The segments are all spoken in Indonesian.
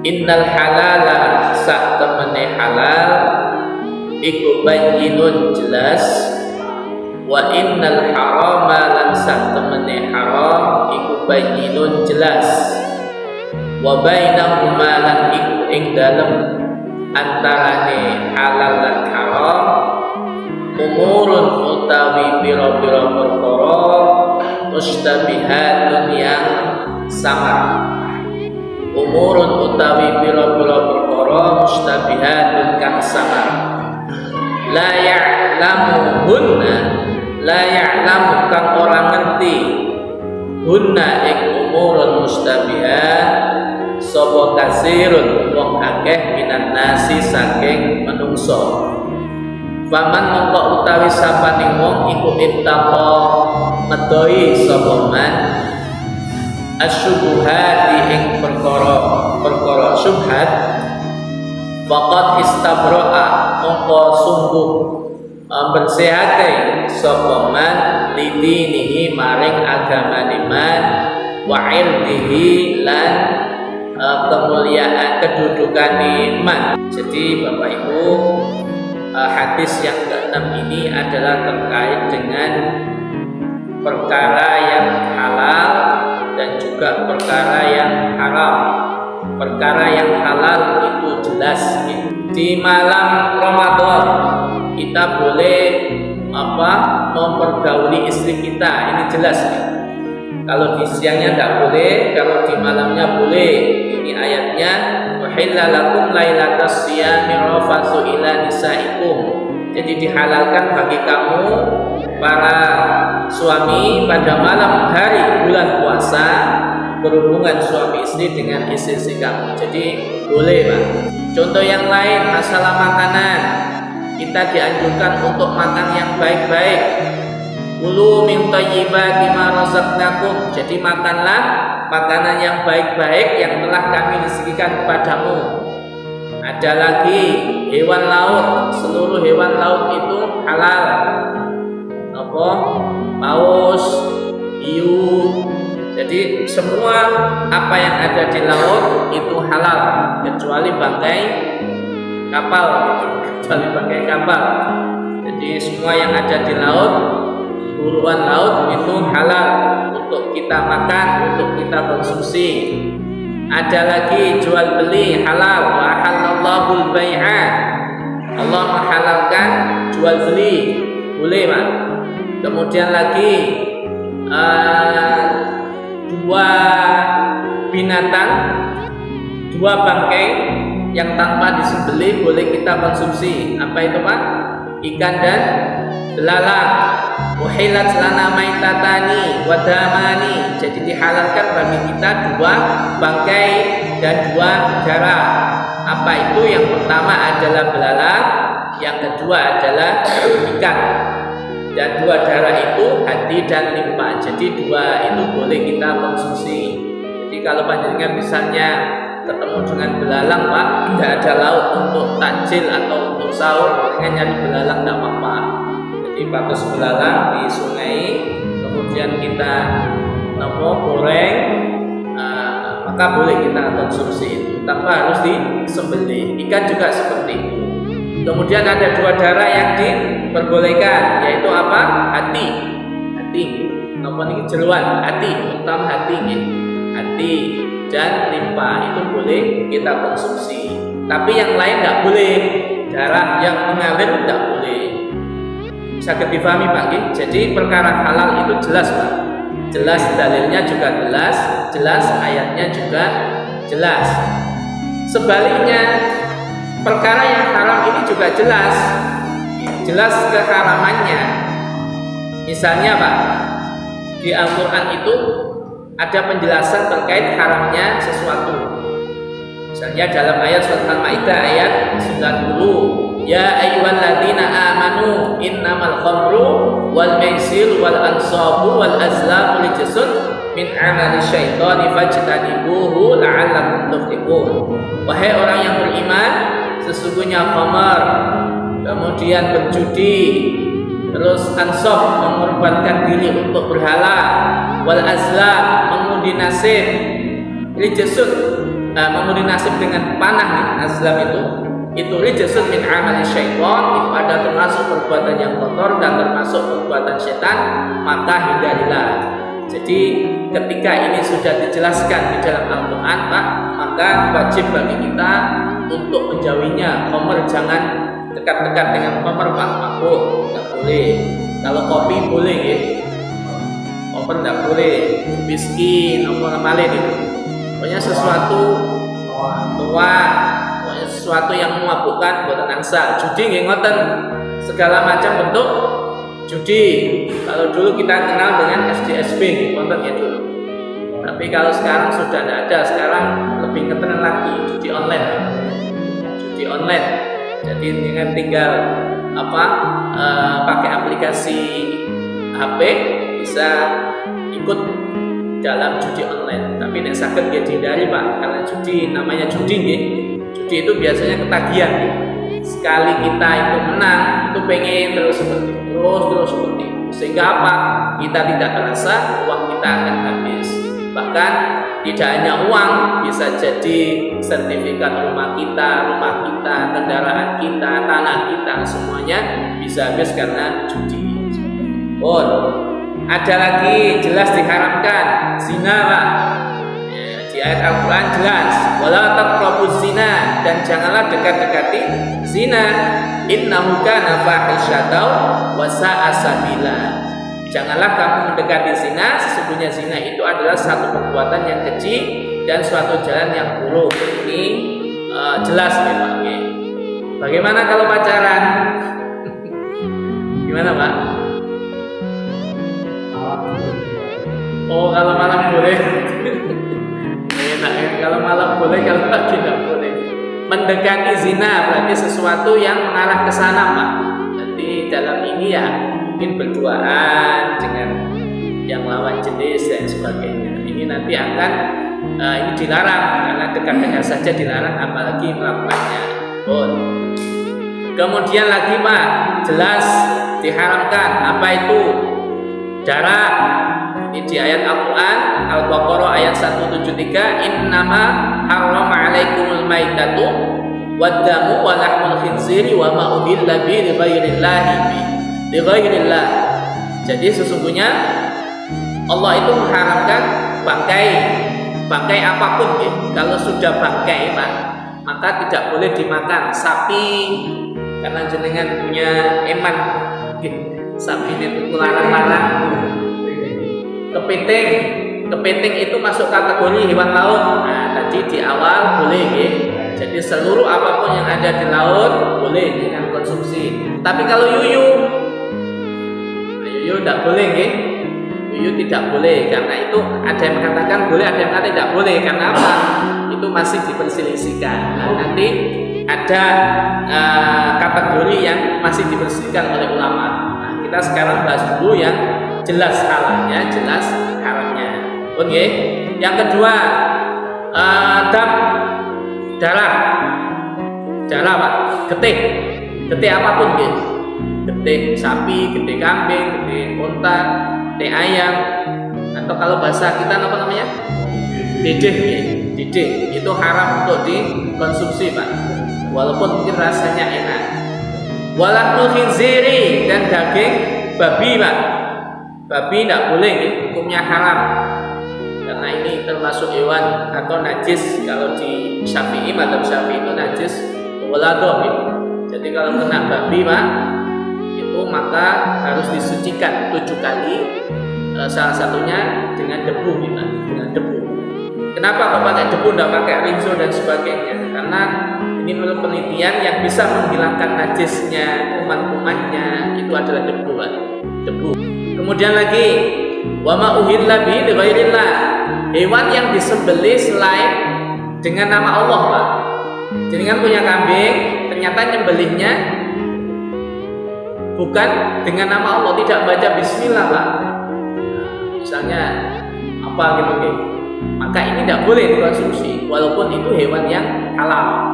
Innal halala sak temene halal iku bayyinun jelas, wa innal harama lan sak temene haram iku bayyinun jelas, wa bainahuma lan iku ing dalem antarane halal lan haram umurun utawi pira-pira perkara mustabihatun yang samar. Umurun utawi pira-pira perkara mustabihatun kang samar. La ya'lamuhunna, la ya'lamu kang ora ngerti hunna ing umurun mustabihat sapa kasirun wong akeh minan nasi saking manungsa. Faman mongko utawi sapane wong iku ittaqa ngedoi sapa man asyubuhati ing perkara syubhat, faqad istabro'a mongko sungguh bersihate sapa man lidinihi maring agamane man wa irdihi lan kemuliaan kedudukane man. Jadi Bapak Ibu, hadis yang ke-6 ini adalah terkait dengan perkara yang halal dan juga perkara yang haram. Perkara yang halal itu jelas. Di malam Ramadan kita boleh mempergauli istri kita, ini jelas. Kalau di siangnya tidak boleh, kalau di malamnya boleh. Ini ayatnya, uhilla lakum lailatas siyami rafatsu ila nisaikum. Jadi dihalalkan bagi kamu para suami pada malam hari bulan puasa berhubungan suami istri dengan istri kamu. Jadi boleh, Pak. Contoh yang lain, masalah makanan, kita dianjurkan untuk makan yang baik-baik. Kulu min thayyibati ma razaqnakum. Jadi makanlah makanan yang baik-baik yang telah kami rizkikan kepadamu. Ada lagi hewan laut, seluruh hewan laut itu halal. Paus, hiu. Jadi semua apa yang ada di laut itu halal kecuali bangkai kapal, Jadi semua yang ada di laut, buruan laut itu halal untuk kita makan, untuk kita konsumsi. Ada lagi jual beli halal, wa halallahu al-bai'a. Allah menghalalkan jual beli, boleh, Pak. Kemudian lagi dua binatang, dua bangkai yang tanpa disembelih boleh kita konsumsi. Apa itu, Pak? Ikan dan belalang. Uhilat lana maitatani wadamani. Jadi dihalalkan bagi kita dua bangkai dan dua darah. Apa itu? Yang pertama adalah belalang, yang kedua adalah ikan. Dan dua darah itu hati dan limpa. Jadi dua itu boleh kita konsumsi. Jadi kalau panjenengan misalnya ketemu dengan belalang, Pak, tidak ada lauk untuk takjil atau untuk sahur, dengan nyari belalang tidak apa-apa. Jadi bagus belalang di sungai, kemudian kita goreng, maka boleh kita konsumsi itu tanpa harus disembelih. Ikan juga seperti itu. Kemudian ada dua darah yang diperbolehkan, yaitu apa? Hati, ini jeruan, hati, utama hati dan limpa itu boleh kita konsumsi. Tapi yang lain tidak boleh, darah yang mengalir tidak boleh. Bisa dipahami, Pak? Jadi perkara halal itu jelas, Pak. Jelas dalilnya juga jelas ayatnya juga jelas. Sebaliknya, perkara yang haram ini juga jelas keharamannya. Misalnya, Pak, di Al-Quran itu ada penjelasan terkait haramnya sesuatu. Misalnya dalam ayat surat Al-Maidah ayat 90, ya ayyuhalladzina amanu innamal khamru wal maisir wal ansabu wal azlamu rijsun min amali syaitani fajtanibuhu la'allakum tuflihun. Wahai orang yang beriman, sesungguhnya khamar, kemudian berjudi, terus ansab mengorbankan diri untuk berhala, wal azlam mengundi nasib, rijsun memberi nasib dengan panah nih, azlam itu rijsun min amali syaitan, itu ada termasuk perbuatan yang kotor dan termasuk perbuatan setan, maka hindarilah. Jadi ketika ini sudah dijelaskan di dalam Al-Quran Pak, maka wajib bagi kita untuk menjauhinya. Khamr jangan dekat-dekat dengan khamr Pak, mabuk tidak boleh. Kalau kopi boleh ya, khamr tidak boleh. Whisky, apa namanya itu, pokoknya sesuatu tua, pokoknya sesuatu yang memabukkan buatan angsa. Judi nggih ngoten, segala macam bentuk judi. Kalau dulu kita kenal dengan SDSB, konten ya dulu. Tapi kalau sekarang sudah tidak ada, sekarang lebih keren lagi, judi online. Judi online. Jadi dengan tinggal pakai aplikasi HP bisa ikut dalam judi online. Tapi tidak sakit ya dihindari Pak, karena judi namanya judi nggih. Judi itu biasanya ketagihan. Sekali kita itu menang, itu pengen terus seperti sehingga apa? Kita tidak merasa uang kita akan habis. Bahkan tidak hanya uang, bisa jadi sertifikat rumah kita, kendaraan kita, tanah kita, semuanya bisa habis karena judi. Ada lagi jelas diharamkan zina Pak. Di ayat Al-Quran jelas, wala taqrabuz zina, dan janganlah dekat-dekati zina, innahu kana fahisyatan wa sa'a sabila. Janganlah kamu mendekati zina, sesungguhnya zina itu adalah satu perbuatan yang keji dan suatu jalan yang buruk. Ini jelas ya Pak. Bagaimana kalau pacaran? Gimana Pak? Oh, kalau malam boleh. Kalau malam boleh, kalau pagi tidak boleh. Mendekati zina berarti sesuatu yang mengarah ke sana Pak. Jadi dalam ini ya mungkin berduaan dengan yang lawan jenis dan sebagainya. Ini nanti akan ini dilarang, karena dekat-dekat saja dilarang, apalagi melakukannya. Kemudian lagi Pak, jelas diharamkan apa itu darah. Ini di ayat Al-Quran Al-Baqarah ayat 173, innama harrama alaikumul maitatu waddamu wa lahmul khinziri wa ma uhilla bi ligairillah. Jadi sesungguhnya Allah itu mengharamkan bangkai apapun ya. Kalau sudah bangkai Pak, maka tidak boleh dimakan. Sapi, karena jenengan punya eman, sapi itu larang-larang. Kepiting itu masuk kategori hewan laut. Nah, tadi di awal boleh ya. Jadi seluruh apapun yang ada di laut boleh dengan konsumsi. Tapi kalau yuyu tidak boleh ya. Yuyu tidak boleh, karena itu ada yang mengatakan boleh, ada yang mengatakan tidak boleh. Karena apa? Itu masih diperselisihkan. Nah, nanti ada kategori yang masih diperselisihkan oleh ulama. Nah, kita sekarang bahas dulu yang jelas halalnya, jelas haramnya. Oke. Yang kedua, darah Pak, getih apapun gitu. Getih sapi, getih kambing, getih unta, getih ayam, atau kalau bahasa kita apa namanya? Didih ya. Didih itu haram untuk dikonsumsi Pak. Walaupun mungkin rasanya enak. Walahmul khinziri, dan daging babi Pak. Babi tidak boleh ya, hukumnya haram. Karena ini termasuk hewan atau najis. Kalau di Syafi'i, madzhab Syafi'i itu najis waladoh ya. Jadi kalau kena babi Pak, itu maka harus disucikan 7 kali. Salah satunya dengan debu Pak, dengan debu. Kenapa kok pakai debu, tidak pakai rinso dan sebagainya? Karena ini menurut penelitian yang bisa menghilangkan najisnya, kuman-kumannya itu adalah debu Pak. Debu. Kemudian lagi, wa ma uhilla bihi lighairillah, hewan yang disembelih selain dengan nama Allah Pak. Jadi kan punya kambing, ternyata nyembelihnya bukan dengan nama Allah, tidak baca bismillah Pak. Misalnya apa gitu, maka ini tidak boleh dikonsumsi walaupun itu hewan yang halal.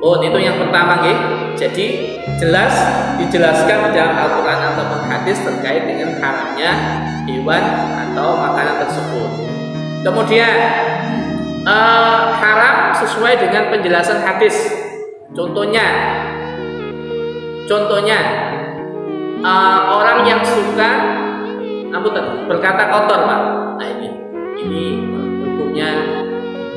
Itu yang pertama nggih. Jadi jelas dijelaskan dalam Al-Quran ataupun hadis terkait dengan haramnya hewan atau makanan tersebut. Kemudian haram sesuai dengan penjelasan hadis. Contohnya orang yang suka berkata kotor, Pak. Nah ini hukumnya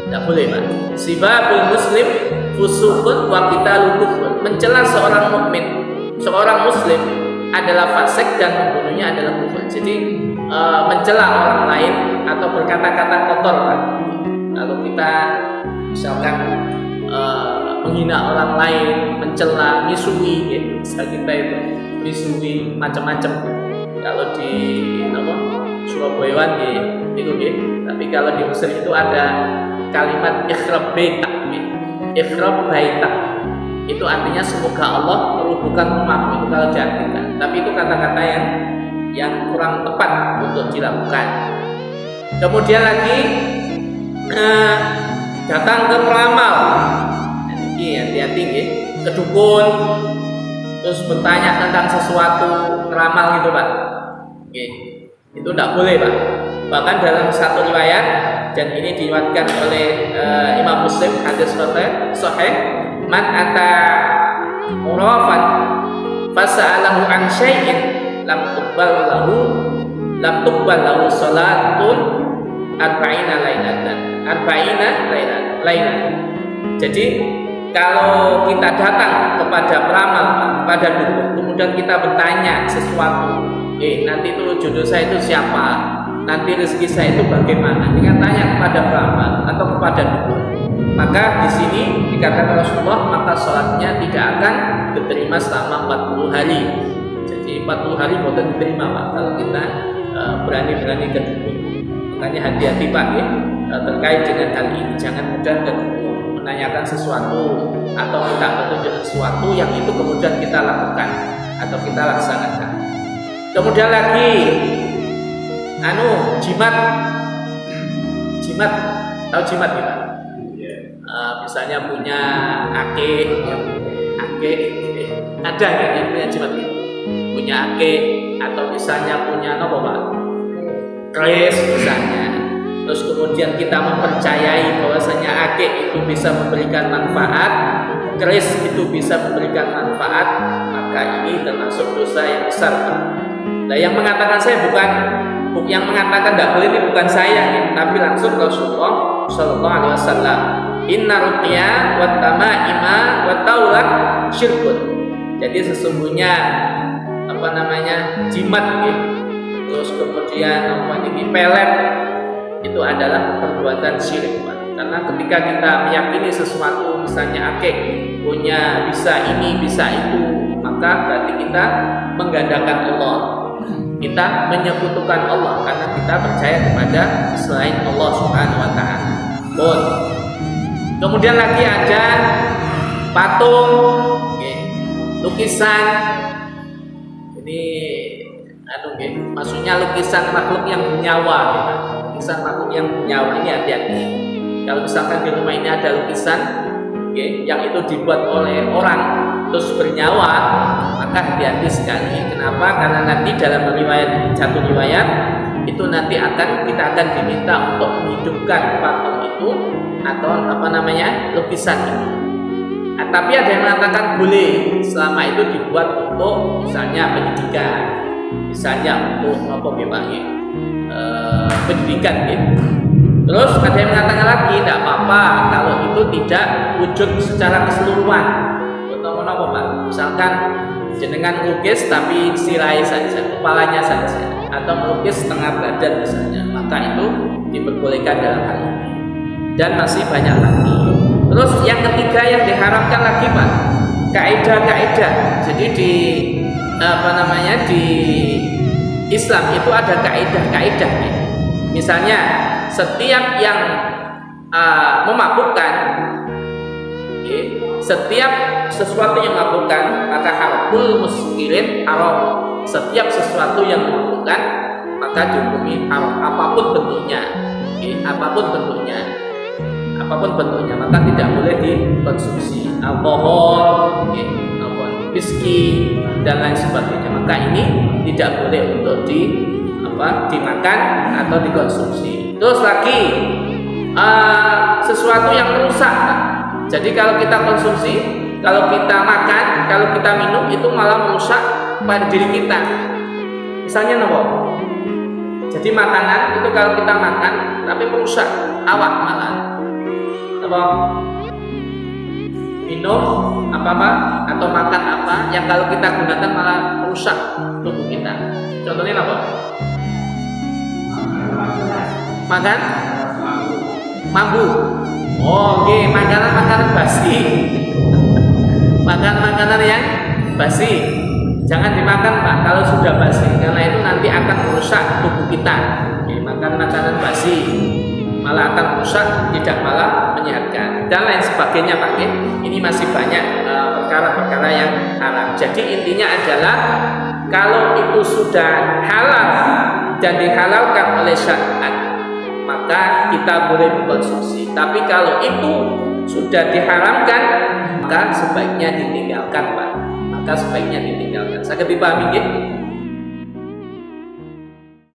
tidak boleh, Pak. Sibabul muslim fusukun wa qitalul kufur. Mencela seorang mukmin, seorang muslim adalah fasik dan membunuhnya adalah kufur. Jadi mencela orang lain atau berkata-kata kotor, Pak. Kalau kita misalkan menghina orang lain, mencela, misui, ya, misal kita itu misui macam-macam. Kalau di Surabaya itu, ya. Tapi kalau di Mesir itu ada kalimat ikhrab baitak. Itu artinya semoga Allah merubuhkan rumahmu, itu kalau diartikan. Tapi itu kata-kata yang kurang tepat untuk dilakukan. Kemudian lagi datang ke peramal. Ini hati-hati ya, ke dukun, terus bertanya tentang sesuatu, ngeramal gitu, Pak. Oke, itu tidak boleh, Pak. Bahkan dalam satu riwayat, dan ini diriwayatkan oleh Imam Muslim, hadis sahih, man ata urafan fasa'alahu an syai'in lam tuqbal lahu salatun arba'ina lailatan. Jadi kalau kita datang kepada peramal, kepada dukun, kemudian kita bertanya sesuatu, nanti itu jodoh saya itu siapa, nanti rezeki saya itu bagaimana, dengan tanya kepada peramal atau kepada dukun, maka di sini dikatakan Rasulullah, maka sholatnya tidak akan diterima selama 40 hari. Jadi 40 hari boleh diterima, Pak, kalau kita berani-berani ke dukun. Makanya hati-hati, Pak, ya, terkait dengan hal ini. Jangan mudah ke dukun menanyakan sesuatu atau minta petunjuk sesuatu yang itu kemudian kita lakukan atau kita laksanakan. Kemudian lagi jimat, tahu jimat kita? Misalnya punya akik, ada yang punya jimat gitu, punya akik, atau misalnya punya apa, Pak? Keris misalnya. Terus kemudian kita mempercayai bahwasanya akik itu bisa memberikan manfaat, keris itu bisa memberikan manfaat, maka ini termasuk dosa yang besar, Pak. Nah, yang mengatakan tidak boleh ini bukan saya, tapi langsung Rasulullah Shallallahu Alaihi Wasallam. Inna ruqya wa tamaima wa taulat syirkun. Jadi sesungguhnya jimat, ya. Terus kemudian pelet itu adalah perbuatan syirik, Pak. Karena ketika kita meyakini sesuatu, misalnya akik punya bisa ini bisa itu, maka berarti kita menggandakan Allah, kita menyekutukan Allah karena kita percaya kepada selain Allah Subhanahu wa taala. Kemudian lagi ada patung, lukisan. Ini maksudnya lukisan makhluk yang bernyawa, gitu. Lukisan makhluk yang bernyawa ini hati-hati. Kalau misalkan di rumah ini ada lukisan, yang itu dibuat oleh orang terus bernyawa, maka hati-hati sekali. Kenapa? Karena nanti dalam satu riwayat itu nanti kita akan diminta untuk menghidupkan patung itu atau lukisan itu. Tapi ada yang mengatakan boleh selama itu dibuat untuk misalnya pendidikan, misalnya untuk pendidikan, gitu. Terus ada yang mengatakan lagi tidak apa-apa kalau itu tidak wujud secara keseluruhan. Contohnya apa, Pak? Misalkan jenengan melukis tapi sirai saja, kepalanya saja, atau melukis setengah badan misalnya, maka itu diperbolehkan dalam hal ini. Dan masih banyak lagi. Terus yang ketiga yang diharamkan lagi, Pak, kaidah-kaidah. Jadi di di Islam itu ada kaidah-kaidah. Misalnya setiap yang memabukkan, setiap sesuatu yang memabukkan, maka harful muskirin haram. Setiap sesuatu yang memabukkan maka dihukumi haram, apapun bentuknya, apapun bentuknya, maka tidak boleh dikonsumsi. Alkohol, whisky dan lain sebagainya, maka ini tidak boleh untuk dimakan atau dikonsumsi. Terus lagi sesuatu yang merusak, Pak. Jadi kalau kita konsumsi, kalau kita makan, kalau kita minum itu malah merusak pada diri kita. Misalnya nopo. Jadi makanan itu kalau kita makan tapi merusak awak malah. Apa? Minum apa atau makan apa yang kalau kita gunakan malah merusak tubuh kita. Contohnya apa? Makan mambu. Oh, oke, makanan basi. Makanan yang basi. Jangan dimakan, Pak, kalau sudah basi, karena itu nanti akan merusak tubuh kita. Oke, makan makanan basi malah akan merusak, tidak malah menyehatkan dan lain sebagainya, Pak. Ini masih banyak perkara-perkara yang haram. Jadi intinya adalah kalau itu sudah halal dan dihalalkan oleh syariat, maka kita boleh mengkonsumsi. Tapi kalau itu sudah diharamkan, maka sebaiknya ditinggalkan, Pak. Maka sebaiknya ditinggalkan. Saya dipahami, nggih?